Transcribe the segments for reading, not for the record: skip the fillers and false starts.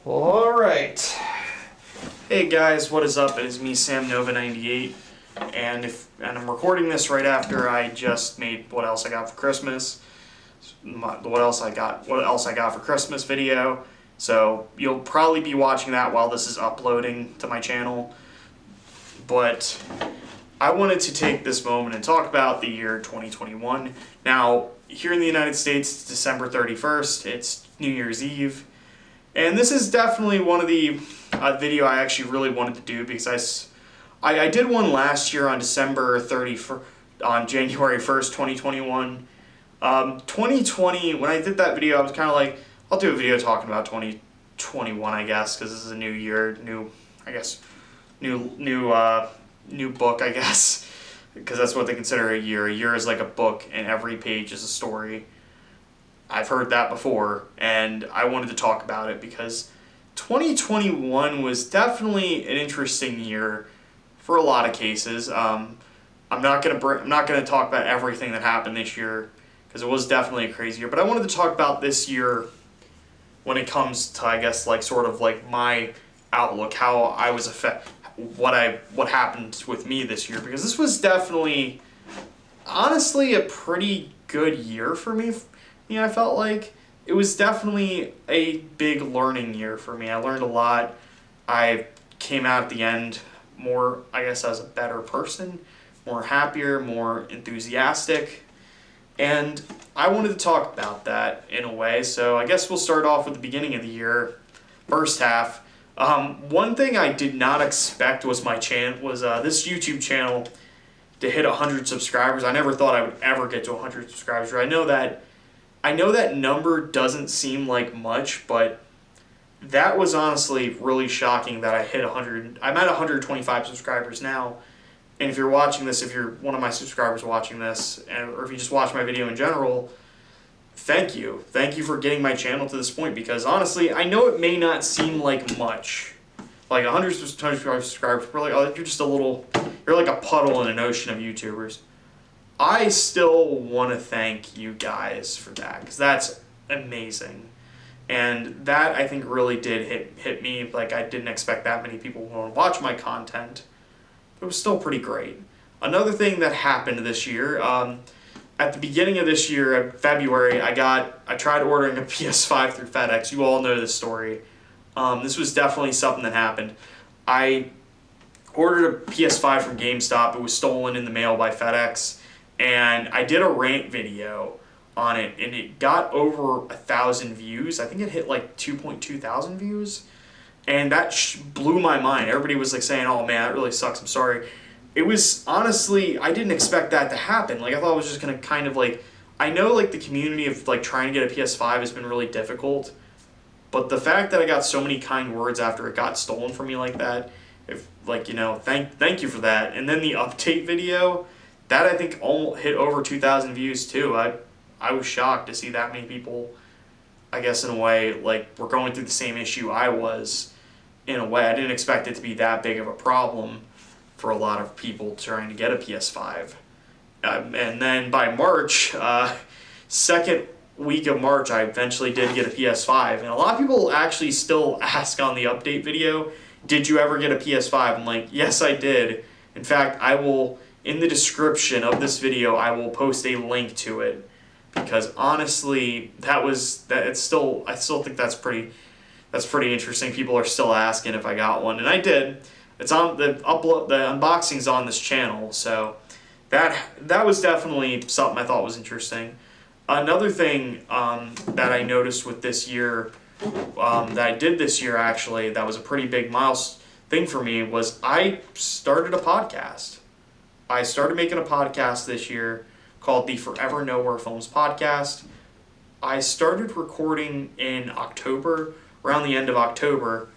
All right. Hey guys, what is up? It is me, Sam Nova 98, and I'm recording this right after I just made what else I got for Christmas. What else I got for Christmas video. So you'll probably be watching that while this is uploading to my channel. But I wanted to take this moment and talk about the year 2021. Now, here in the United States, it's December 31st. It's New Year's Eve. And this is definitely one of the video I actually really wanted to do because I did one last year on December 31st, on January 1st, 2021. 2020, when I did that video, I was kind of like, I'll do a video talking about 2021, I guess, because this is a new year, new book, I guess, because that's what they consider a year. A year is like a book, and every page is a story. I've heard that before, and I wanted to talk about it because 2021 was definitely an interesting year for a lot of cases. I'm not gonna talk about everything that happened this year because it was definitely a crazy year. But I wanted to talk about this year when it comes to, I guess, like sort of like my outlook, how I was what happened with me this year, because this was definitely, honestly, a pretty good year for me. I felt like it was definitely a big learning year for me. I learned a lot. I came out at the end more, I guess, as a better person, more happier, more enthusiastic, and I wanted to talk about that in a way. So I guess we'll start off with the beginning of the year, first half. One thing I did not expect was this YouTube channel to hit 100 subscribers. I never thought I would ever get to 100 subscribers. I know that number doesn't seem like much, but that was honestly really shocking that I hit 100. I'm at 125 subscribers now, and if you're watching this, if you're one of my subscribers watching this, or if you just watch my video in general, thank you. Thank you for getting my channel to this point, because honestly, I know it may not seem like much. Like 100 subscribers, you're like a puddle in an ocean of YouTubers. I still want to thank you guys for that, because that's amazing. And that, I think, really did hit me. Like, I didn't expect that many people would watch my content. It was still pretty great. Another thing that happened this year, at the beginning of this year, February, I tried ordering a PS5 through FedEx. You all know this story. This was definitely something that happened. I ordered a PS5 from GameStop. It was stolen in the mail by FedEx. And I did a rant video on it, and it got over 1,000 views. I think it hit like 2.2 thousand views, and that blew my mind. Everybody was like saying, "Oh man, that really sucks. I'm sorry." It was, honestly, I didn't expect that to happen. Like, I thought it was just gonna kind of like, I know like the community of like trying to get a PS5 has been really difficult, but the fact that I got so many kind words after it got stolen from me like that, thank you for that. And then the update video, that I think almost hit over 2,000 views too. I was shocked to see that many people, I guess in a way, like, were going through the same issue I was. In a way, I didn't expect it to be that big of a problem for a lot of people trying to get a PS5. And then by March, second week of March, I eventually did get a PS5. And a lot of people actually still ask on the update video, "Did you ever get a PS5?" I'm like, yes, I did. In fact, in the description of this video, I will post a link to it, because honestly, I still think that's pretty interesting. People are still asking if I got one, and I did. It's on the unboxing's on this channel, so that was definitely something I thought was interesting. Another thing that I noticed with this year, that I did this year actually, that was a pretty big milestone thing for me, was I started a podcast. I started making a podcast this year called the Forever Nowhere Films Podcast. I started recording in October, around the end of October,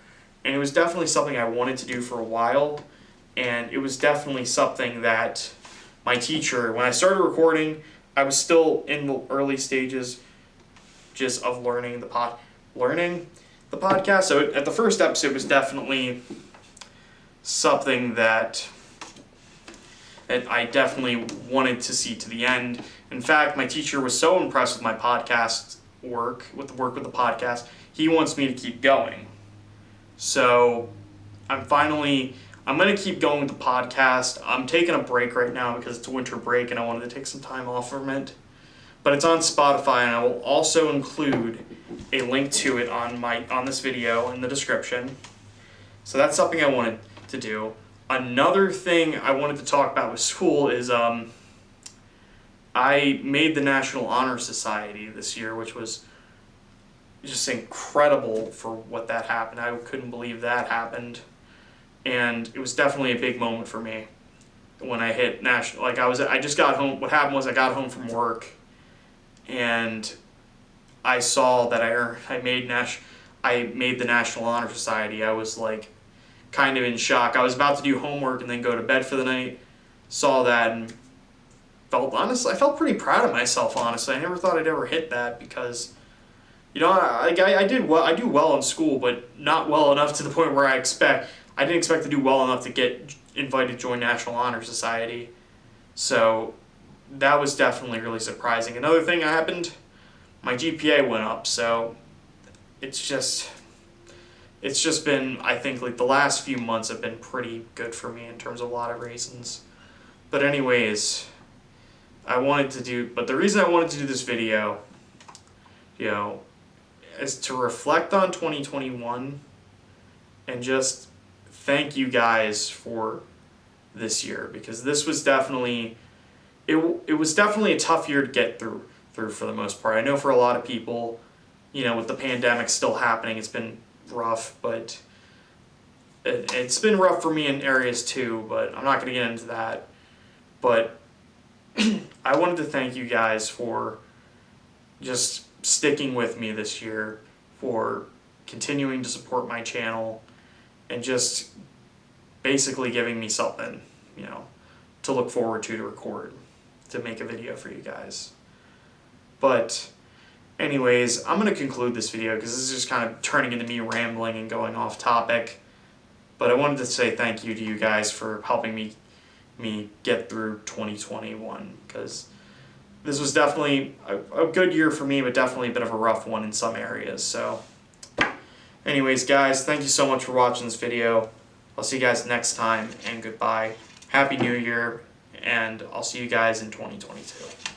and it was definitely something I wanted to do for a while, and it was definitely something that my teacher, when I started recording, I was still in the early stages just of learning the podcast. So at the first episode, it was definitely something that I definitely wanted to see to the end. In fact, my teacher was so impressed with my podcast work with the podcast, he wants me to keep going. So I'm going to keep going with the podcast. I'm taking a break right now because it's a winter break and I wanted to take some time off from it. But it's on Spotify, and I will also include a link to it on this video in the description. So that's something I wanted to do. Another thing I wanted to talk about with school is I made the National Honor Society this year, which was just incredible for what that happened. I couldn't believe that happened. And it was definitely a big moment for me when I hit national. I just got home. What happened was I got home from work, and I saw that I made the National Honor Society. I was like kind of in shock. I was about to do homework and then go to bed for the night. Saw that and I felt pretty proud of myself. Honestly, I never thought I'd ever hit that because, I did well. I do well in school, but not well enough to the point where I didn't expect to do well enough to get invited to join National Honor Society. So that was definitely really surprising. Another thing that happened, my GPA went up. So it's just been, I think, like the last few months have been pretty good for me in terms of a lot of reasons. But anyways, the reason I wanted to do this video, is to reflect on 2021 and just thank you guys for this year, because this was definitely, it was definitely a tough year to get through for the most part. I know for a lot of people, with the pandemic still happening, it's been rough, but it's been rough for me in areas too, but I'm not going to get into that. But I wanted to thank you guys for just sticking with me this year, for continuing to support my channel, and just basically giving me something, to look forward to record, to make a video for you guys. But anyways, I'm going to conclude this video because this is just kind of turning into me rambling and going off topic. But I wanted to say thank you to you guys for helping me get through 2021, because this was definitely a good year for me, but definitely a bit of a rough one in some areas. So anyways, guys, thank you so much for watching this video. I'll see you guys next time, and goodbye. Happy New Year, and I'll see you guys in 2022.